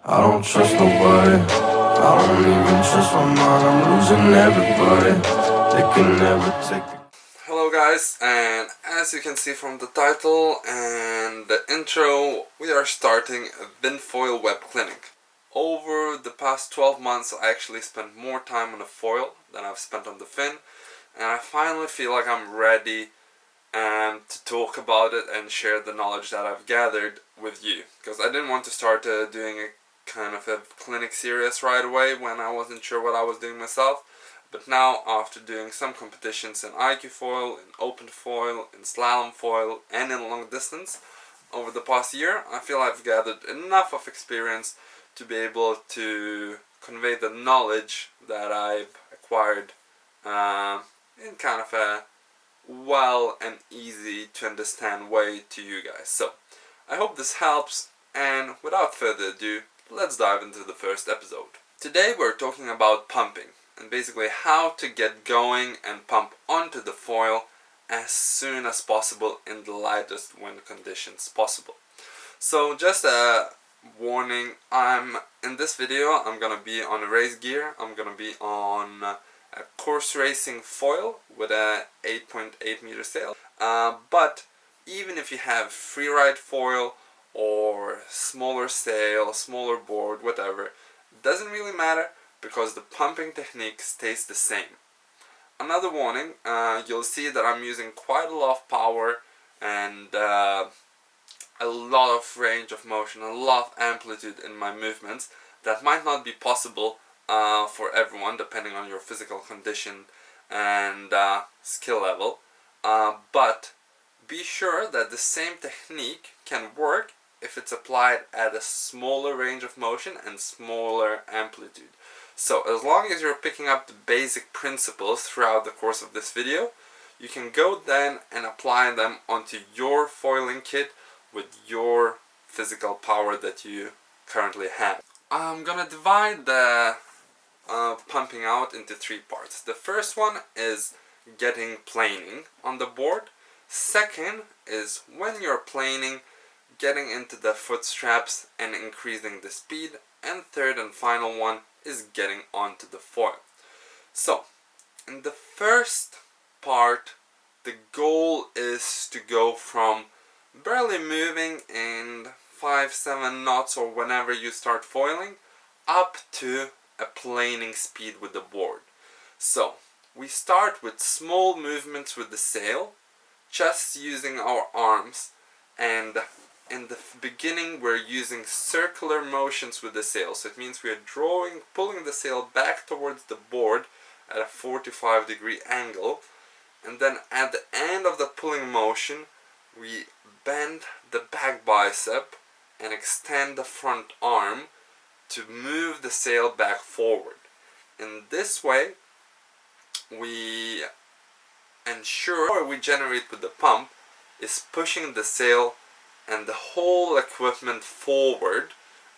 I don't trust nobody. I don't even trust my mind. I'm losing everybody. They can never take the... Hello guys, and as you can see from the title and the intro, we are starting a Windfoiling Web Clinic. Over the past 12 months I actually spent more time on the foil than I've spent on the fin, and I finally feel like I'm ready to talk about it and share the knowledge that I've gathered with you. Because I didn't want to start doing a kind of a clinic series right away when I wasn't sure what I was doing myself. But now, after doing some competitions in IQ foil, in open foil, in slalom foil, and in long distance over the past year, I feel I've gathered enough of experience to be able to convey the knowledge that I've acquired in kind of a well and easy to understand way to you guys. So, I hope this helps, and without further ado, let's dive into the first episode. Today we're talking about pumping, and basically how to get going and pump onto the foil as soon as possible in the lightest wind conditions possible. So just a warning, in this video I'm gonna be on a race gear. I'm gonna be on a course racing foil with a 8.8 meter sail. But even if you have freeride foil or smaller sail, smaller board, whatever, doesn't really matter because the pumping technique stays the same. Another warning, you'll see that I'm using quite a lot of power and a lot of range of motion, a lot of amplitude in my movements that might not be possible for everyone depending on your physical condition and skill level, but be sure that the same technique can work if it's applied at a smaller range of motion and smaller amplitude. So as long as you're picking up the basic principles throughout the course of this video, you can go then and apply them onto your foiling kit with your physical power that you currently have. I'm gonna divide the pumping out into three parts. The first one is getting planing on the board. Second is when you're planing, getting into the foot straps and increasing the speed. And third and final one is getting onto the foil. So, in the first part, the goal is to go from barely moving in 5-7 knots or whenever you start foiling up to a planing speed with the board. So, we start with small movements with the sail, just using our arms, and in the beginning we're using circular motions with the sail. So it means we are pulling the sail back towards the board at a 45-degree angle, and then at the end of the pulling motion we bend the back bicep and extend the front arm to move the sail back forward. In this way we ensure what we generate with the pump is pushing the sail and the whole equipment forward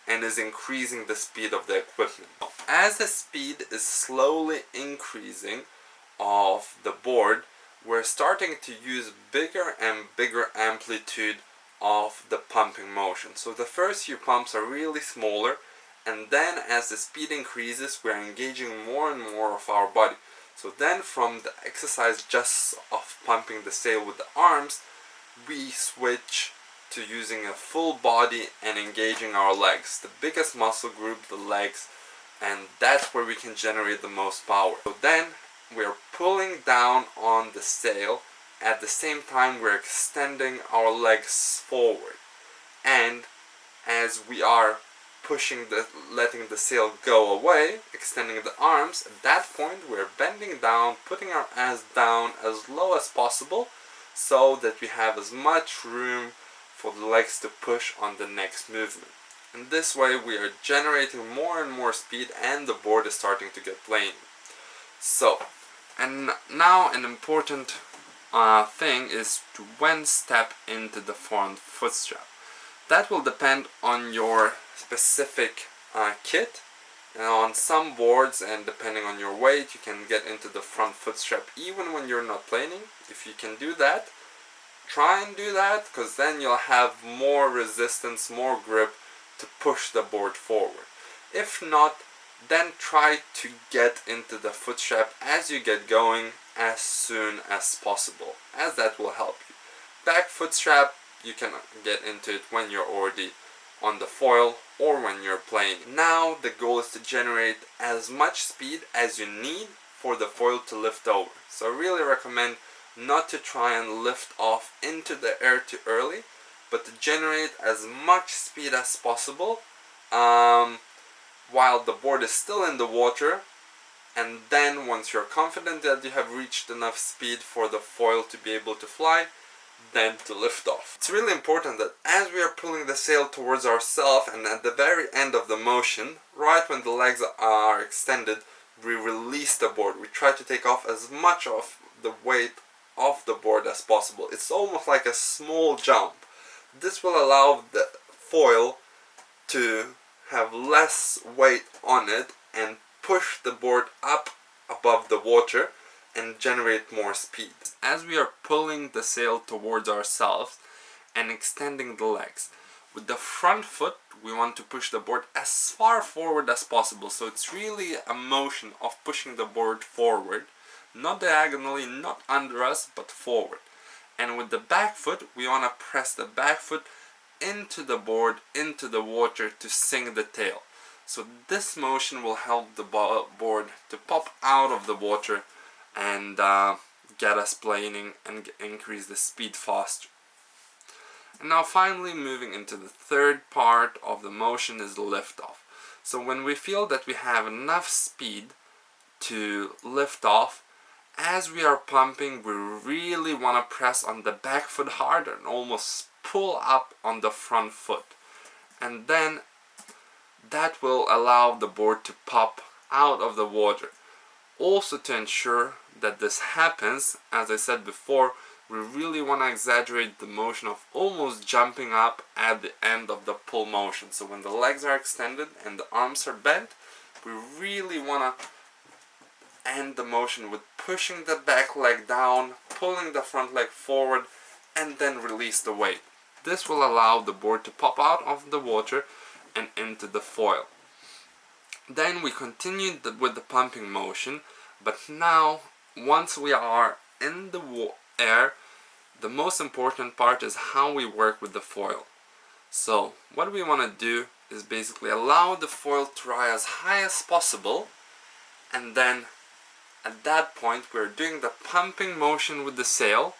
and is increasing the speed of the equipment. As the speed is slowly increasing of the board, we're starting to use bigger and bigger amplitude of the pumping motion. So the first few pumps are really smaller, and then as the speed increases we're engaging more and more of our body. So then from the exercise just of pumping the sail with the arms, we switch to using a full body and engaging our legs. The biggest muscle group, the legs, and that's where we can generate the most power. So then we're pulling down on the sail, at the same time we're extending our legs forward. And as we are letting the sail go away, extending the arms, at that point we're bending down, putting our ass down as low as possible so that we have as much room for the legs to push on the next movement. In this way we are generating more and more speed and the board is starting to get plain. So, and now an important thing is to when step into the front foot strap. That will depend on your specific kit. And on some boards and depending on your weight you can get into the front foot strap even when you're not planing. If you can do that, try and do that, because then you'll have more resistance, more grip to push the board forward. If not, then try to get into the foot strap as you get going as soon as possible, as that will help you. Back foot strap, you can get into it when you're already on the foil or when you're playing. Now the goal is to generate as much speed as you need for the foil to lift over. So I really recommend not to try and lift off into the air too early, but to generate as much speed as possible while the board is still in the water, and then once you're confident that you have reached enough speed for the foil to be able to fly, then to lift off. It's really important that as we are pulling the sail towards ourselves and at the very end of the motion, right when the legs are extended, we release the board. We try to take off as much of the weight off the board as possible. It's almost like a small jump. This will allow the foil to have less weight on it and push the board up above the water and generate more speed. As we are pulling the sail towards ourselves and extending the legs, with the front foot we want to push the board as far forward as possible. So it's really a motion of pushing the board forward, not diagonally, not under us, but forward. And with the back foot we want to press the back foot into the board, into the water to sink the tail. So this motion will help the board to pop out of the water and get us planing and increase the speed faster. And now finally moving into the third part of the motion is the liftoff. So when we feel that we have enough speed to lift off, as we are pumping, we really want to press on the back foot harder and almost pull up on the front foot. And then that will allow the board to pop out of the water. Also, to ensure that this happens, as I said before, we really want to exaggerate the motion of almost jumping up at the end of the pull motion. So when the legs are extended and the arms are bent, we really want to end the motion with pushing the back leg down, pulling the front leg forward, and then release the weight. This will allow the board to pop out of the water and into the foil. Then we continue with the pumping motion, but now once we are in the air, the most important part is how we work with the foil. So what we want to do is basically allow the foil to rise as high as possible, and then at that point we're doing the pumping motion with the sail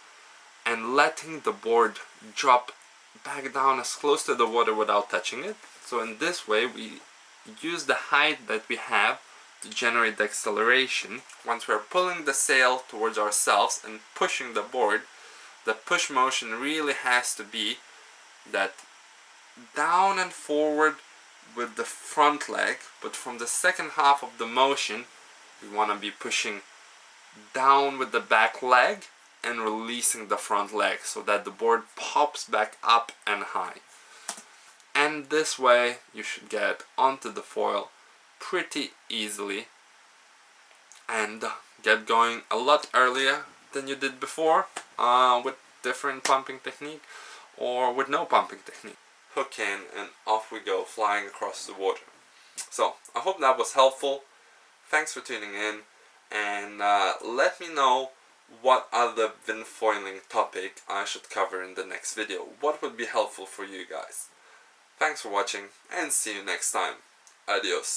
and letting the board drop back down as close to the water without touching it. So in this way we use the height that we have to generate the acceleration. Once we're pulling the sail towards ourselves and pushing the board, the push motion really has to be that down and forward with the front leg, but from the second half of the motion we want to be pushing down with the back leg and releasing the front leg so that the board pops back up and high. And this way you should get onto the foil pretty easily and get going a lot earlier than you did before with different pumping technique or with no pumping technique. Hook in and off we go, flying across the water. So I hope that was helpful. Thanks for tuning in, and let me know what other windfoiling topic I should cover in the next video. What would be helpful for you guys? Thanks for watching and see you next time. Adios.